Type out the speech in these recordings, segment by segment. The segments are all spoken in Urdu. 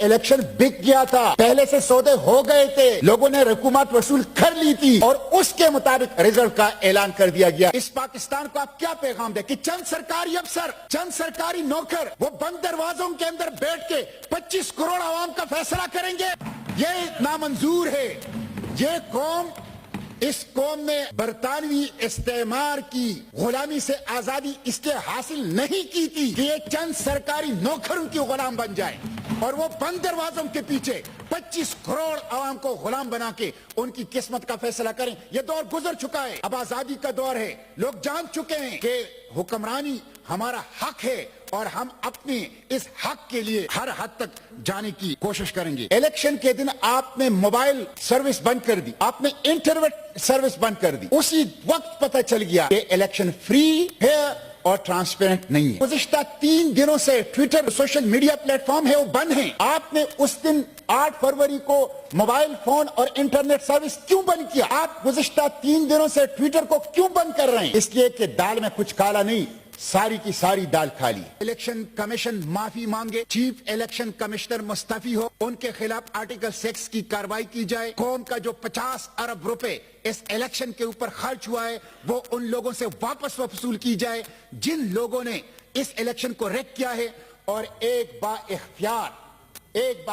الیکشن بک گیا تھا, پہلے سے سودے ہو گئے تھے, لوگوں نے رقومات وصول کر لی تھی اور اس کے مطابق رزلٹ کا اعلان کر دیا گیا. اس پاکستان کو آپ کیا پیغام دیں کہ چند سرکاری افسر, چند سرکاری نوکر وہ بند دروازوں کے اندر بیٹھ کے 25 کروڑ عوام کا فیصلہ کریں گے؟ یہ نامنظور ہے. یہ قوم, اس قوم نے برطانوی استعمار کی غلامی سے آزادی اس لیے حاصل نہیں کی تھی کہ یہ چند سرکاری نوکروں کی غلام بن جائے اور وہ بند دروازوں کے پیچھے 25 کروڑ عوام کو غلام بنا کے ان کی قسمت کا فیصلہ کریں. یہ دور گزر چکا ہے, اب آزادی کا دور ہے. لوگ جان چکے ہیں کہ حکمرانی ہمارا حق ہے اور ہم اپنے اس حق کے لیے ہر حد تک جانے کی کوشش کریں گے. الیکشن کے دن آپ نے موبائل سروس بند کر دی, آپ نے انٹرنیٹ سروس بند کر دی. اسی وقت پتہ چل گیا کہ الیکشن فری ہے اور ٹرانسپیرنٹ نہیں ہے. گزشتہ 3 دنوں سے Twitter social media plate form ہے وہ بند ہیں. آپ نے اس دن 8 فروری کو موبائل فون اور انٹرنیٹ سروس کیوں بند کیا؟ آپ گزشتہ 3 دنوں سے ٹویٹر کو کیوں بند کر رہے ہیں؟ اس لیے کہ دال میں کچھ کالا نہیں, ساری کی ساری دال کھالی. الیکشن کمیشن معافی مانگے, چیف الیکشن کمشنر مستعفی ہو, ان کے خلاف آرٹیکل 6 کی کارروائی کی جائے. قوم کا جو 50 ارب روپے اس الیکشن کے اوپر خرچ ہوا ہے وہ ان لوگوں سے واپس وصول کی جائے جن لوگوں نے اس الیکشن کو ریک کیا ہے, اور ایک با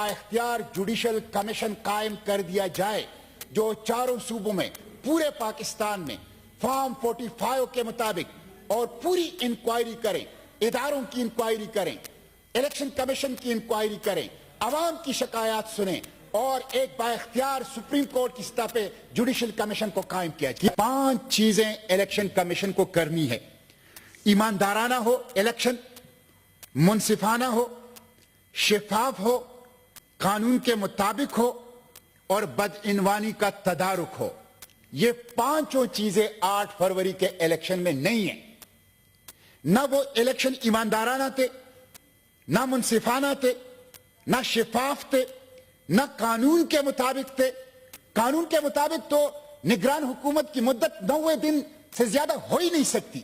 اختیار جوڈیشل کمیشن قائم کر دیا جائے جو چاروں صوبوں میں پورے پاکستان میں فارم 45 کے مطابق اور پوری انکوائری کریں, اداروں کی انکوائری کریں, الیکشن کمیشن کی انکوائری کریں, عوام کی شکایات سنیں اور ایک با اختیار سپریم کورٹ کی سطح پہ جوڈیشل کمیشن کو قائم کیا جائے. 5 چیزیں الیکشن کمیشن کو کرنی ہے. ایماندارانہ ہو الیکشن, منصفانہ ہو, شفاف ہو, قانون کے مطابق ہو اور بدعنوانی کا تدارک ہو. یہ 5 چیزیں 8 فروری کے الیکشن میں نہیں ہیں. نہ وہ الیکشن ایماندارانہ تھے, نہ منصفانہ تھے, نہ شفاف تھے, نہ قانون کے مطابق تھے. قانون کے مطابق تو نگران حکومت کی مدت 90 دن سے زیادہ ہو ہی نہیں سکتی,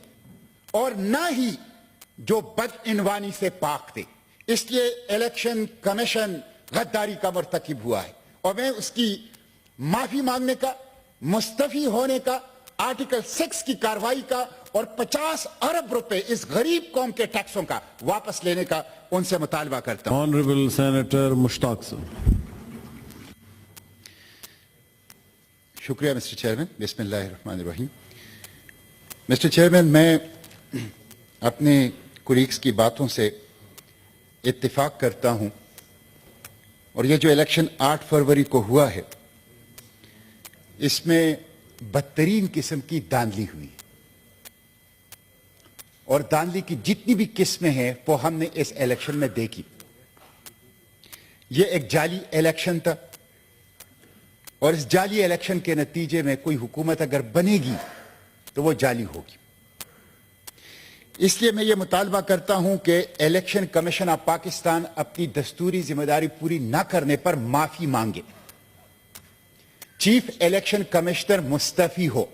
اور نہ ہی جو بدعنوانی سے پاک تھے. اس لیے الیکشن کمیشن غداری کا مرتکب ہوا ہے اور میں اس کی معافی مانگنے کا, مستعفی ہونے کا, آرٹیکل 6 کی کارروائی کا اور 50 ارب روپے اس غریب قوم کے ٹیکسوں کا واپس لینے کا ان سے مطالبہ کرتا ہوں. آنریبل سینیٹر مشتاق صاحب. شکریہ مسٹر چیئرمین. بسم اللہ الرحمن الرحیم. مسٹر چیئرمین, میں اپنے کولیگز کی باتوں سے اتفاق کرتا ہوں, اور یہ جو الیکشن 8 فروری کو ہوا ہے اس میں بدترین قسم کی دھاندلی ہوئی, اور دھاندلی کی جتنی بھی قسمیں ہیں وہ ہم نے اس الیکشن میں دیکھی. یہ ایک جعلی الیکشن تھا, اور اس جعلی الیکشن کے نتیجے میں کوئی حکومت اگر بنے گی تو وہ جعلی ہوگی. اس لیے میں یہ مطالبہ کرتا ہوں کہ الیکشن کمیشن آف پاکستان اپنی دستوری ذمہ داری پوری نہ کرنے پر معافی مانگے, چیف الیکشن کمشنر مستعفی ہو,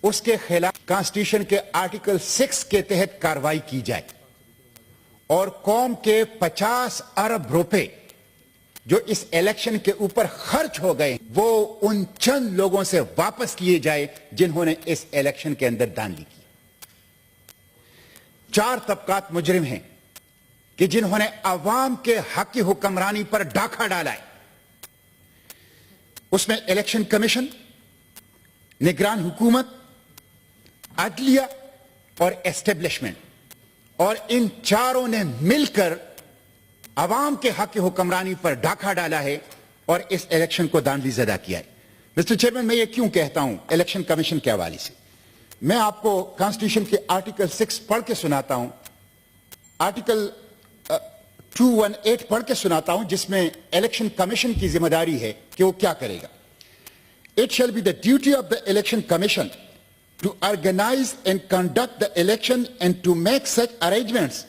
اس کے خلاف کانسٹیٹیوشن کے آرٹیکل 6 کے تحت کارروائی کی جائے, اور قوم کے 50 ارب روپے جو اس الیکشن کے اوپر خرچ ہو گئے وہ ان چند لوگوں سے واپس لیے جائے جنہوں نے اس الیکشن کے اندر دھاندلی کی. 4 طبقات مجرم ہیں کہ جنہوں نے عوام کے حق کی حکمرانی پر ڈاکہ ڈالا ہے. اس میں الیکشن کمیشن, نگران حکومت, عدلیہ اور اسٹیبلشمنٹ, اور ان چاروں نے مل کر عوام کے حق کی حکمرانی پر ڈاکہ ڈالا ہے اور اس الیکشن کو دھاندلی زدہ کیا ہے. مسٹر چیئرمین, میں یہ کیوں کہتا ہوں الیکشن کمیشن کے حوالے سے؟ میں آپ کو کانسٹیٹیوشن کے آرٹیکل 6 پڑھ کے سناتا ہوں, آرٹیکل 218 پڑھ کے سناتا ہوں, جس میں الیکشن کمیشن کی ذمہ داری ہے کہ وہ کیا کرے گا. It shall be the duty of the election commission to organize and conduct the election and to make such arrangements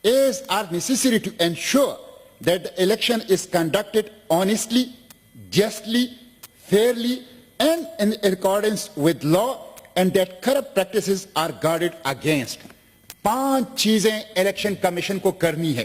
as are necessary to ensure that the election is conducted honestly, justly, fairly and in accordance with law and that corrupt practices are guarded against. 5 چیزیں الیکشن کمیشن کو کرنی ہے.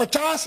50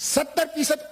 70%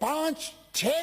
5-6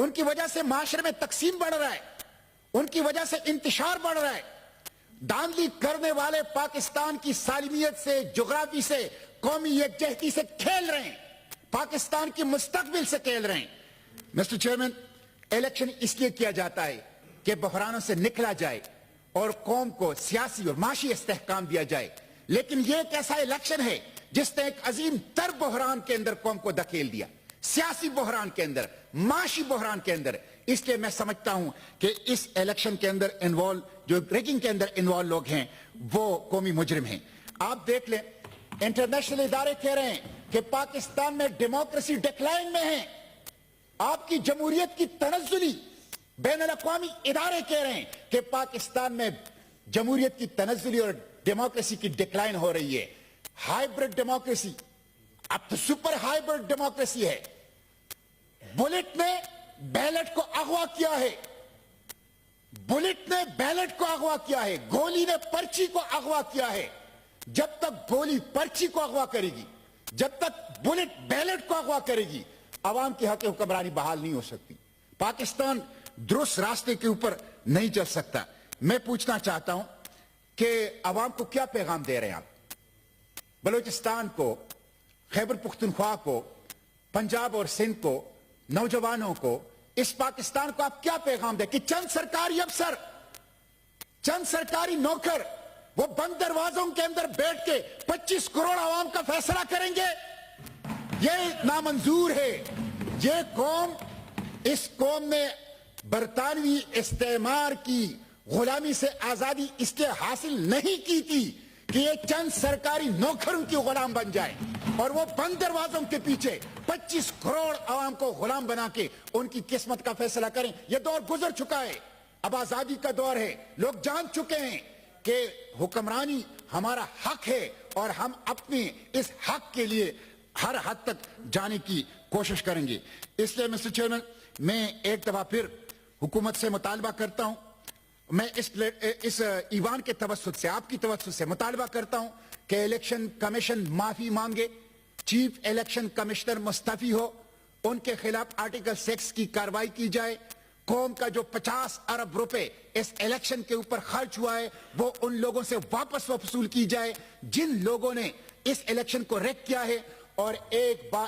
ان کی وجہ سے معاشرے میں تقسیم بڑھ رہا ہے, ان کی وجہ سے انتشار بڑھ رہا ہے. دھاندلی کرنے والے پاکستان کی سالمیت سے, جغرافی سے, قومی یکجہتی سے کھیل رہے ہیں, پاکستان کی مستقبل سے کھیل رہے ہیں. مسٹر چیئرمین, الیکشن اس لیے کیا جاتا ہے کہ بحرانوں سے نکلا جائے اور قوم کو سیاسی اور معاشی استحکام دیا جائے, لیکن یہ ایک ایسا الیکشن ہے جس نے ایک عظیم تر بحران کے اندر قوم کو دھکیل دیا, سیاسی بحران کے اندر, معاشی بحران کے اندر. اس لیے میں سمجھتا ہوں کہ اس الیکشن کے اندر انوالو, جو ریگنگ کے اندر انوالو لوگ ہیں وہ قومی مجرم ہیں. آپ دیکھ لیں, انٹرنیشنل ادارے کہہ رہے ہیں کہ پاکستان میں ڈیموکریسی ڈکلائن میں ہے, آپ کی جمہوریت کی تنزلی. بین الاقوامی ادارے کہہ رہے ہیں کہ پاکستان میں جمہوریت کی تنزلی اور ڈیموکریسی کی ڈکلائن ہو رہی ہے. ہائیبرڈ ڈیموکریسی اب تو سپر ہائیبرڈ ڈیموکریسی ہے. بلٹ نے بیلٹ کو اغوا کیا ہے, بلٹ نے بیلٹ کو اغوا کیا ہے, گولی نے پرچی کو اغوا کیا ہے. جب تک گولی پرچی کو اغوا کرے گی, جب تک بلٹ بیلٹ کو اغوا کرے گی, عوام کی حق حکمرانی بحال نہیں ہو سکتی. پاکستان درست راستے کے اوپر نہیں چل سکتا. میں پوچھنا چاہتا ہوں کہ عوام کو کیا پیغام دے رہے ہیں آپ؟ بلوچستان کو, خیبر پختونخوا کو, پنجاب اور سندھ کو, نوجوانوں کو, اس پاکستان کو آپ کیا پیغام دیں کہ چند سرکاری افسر, چند سرکاری نوکر وہ بند دروازوں کے اندر بیٹھ کے 25 کروڑ عوام کا فیصلہ کریں گے؟ یہ نامنظور ہے. یہ قوم, اس قوم نے برطانوی استعمار کی غلامی سے آزادی اس لیے حاصل نہیں کی تھی کہ یہ چند سرکاری نوکروں کی غلام بن جائے اور وہ بند دروازوں کے پیچھے 25 کروڑ عوام کو غلام بنا کے ان کی قسمت کا فیصلہ کریں. یہ دور گزر چکا ہے, اب آزادی کا دور ہے. لوگ جان چکے ہیں کہ حکمرانی ہمارا حق ہے اور ہم اپنے اس حق کے لیے ہر حد تک جانے کی کوشش کریں گے. اس لیے مسٹر چیئرمین, میں ایک دفعہ پھر حکومت سے مطالبہ کرتا ہوں, میں اس ایوان کے توسط سے, آپ کی توسط سے مطالبہ کرتا ہوں کہ الیکشن کمیشن معافی مانگے, چیف الیکشن کمشنر مستعفی ہو, ان کے خلاف آرٹیکل 6 کی کارروائی کی جائے. قوم کا جو 50 ارب روپے اس الیکشن کے اوپر خرچ ہوا ہے وہ ان لوگوں سے واپس وصول کی جائے جن لوگوں نے اس الیکشن کو ریک کیا ہے, اور ایک با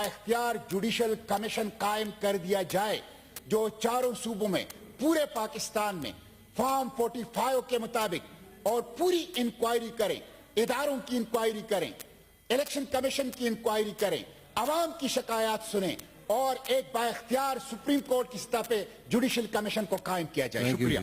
اختیار جوڈیشل کمیشن قائم کر دیا جائے جو چاروں صوبوں میں, پورے پاکستان میں فارم 45 کے مطابق اور پوری انکوائری کریں, اداروں کی انکوائری کریں, الیکشن کمیشن کی انکوائری کریں, عوام کی شکایات سنیں اور ایک با اختیار سپریم کورٹ کی سطح پہ جوڈیشل کمیشن کو قائم کیا جائے. شکریہ.